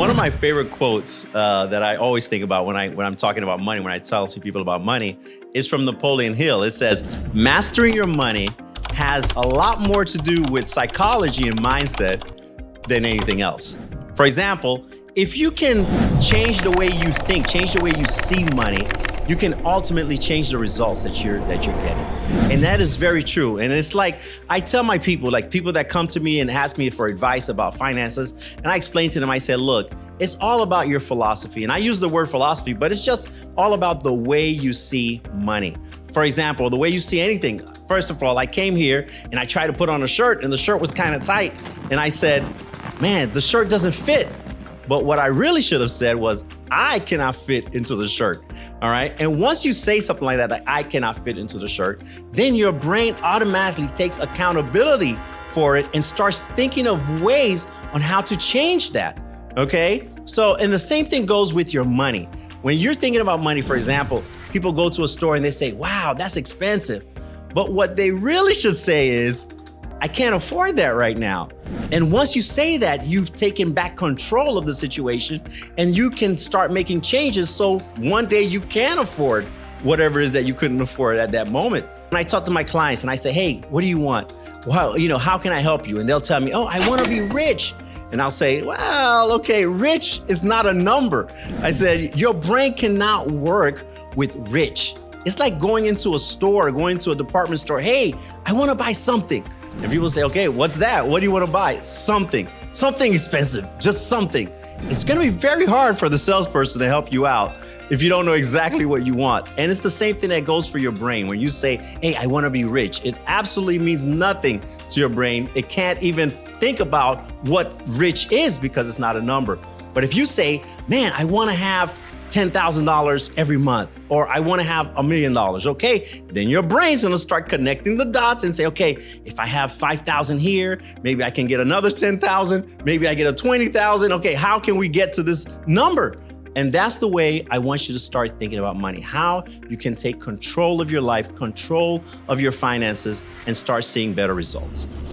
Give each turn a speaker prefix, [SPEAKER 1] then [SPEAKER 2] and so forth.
[SPEAKER 1] One of my favorite quotes that I always think about when I'm talking about money, when I tell people about money, is from Napoleon Hill. It says, mastering your money has a lot more to do with psychology and mindset than anything else. For example, if you can change the way you think, change the way you see money, you can ultimately change the results that you're getting. And that is very true. And it's like, I tell my people, like people that come to me and ask me for advice about finances, and I explain to them, I said, look, it's all about your philosophy. And I use the word philosophy, but it's just all about the way you see money. For example, the way you see anything. First of all, I came here and I tried to put on a shirt and the shirt was kind of tight. And I said, man, the shirt doesn't fit. But what I really should have said was, I cannot fit into the shirt, all right? And once you say something like that, I cannot fit into the shirt, then your brain automatically takes accountability for it and starts thinking of ways on how to change that, okay? So, and the same thing goes with your money. When you're thinking about money, for example, people go to a store and they say, wow, that's expensive. But what they really should say is, I can't afford that right now. And once you say that, you've taken back control of the situation and you can start making changes so one day you can afford whatever it is that you couldn't afford at that moment. When I talk to my clients and I say, hey, what do you want? Well, how can I help you? And they'll tell me, oh, I want to be rich. And I'll say, well, okay, rich is not a number. I said, your brain cannot work with rich. It's like going into a store, going to a department store. Hey, I want to buy something. And people say, okay, what's that? What do you want to buy? Something expensive, just something. It's going to be very hard for the salesperson to help you out if you don't know exactly what you want. And it's the same thing that goes for your brain. When you say, hey, I want to be rich, it absolutely means nothing to your brain. It can't even think about what rich is because it's not a number. But if you say, man, I want to have $10,000 every month, or I want to have $1 million, okay? Then your brain's gonna start connecting the dots and say, okay, if I have 5,000 here, maybe I can get another 10,000, maybe I get a 20,000. Okay, how can we get to this number? And that's the way I want you to start thinking about money, how you can take control of your life, control of your finances, and start seeing better results.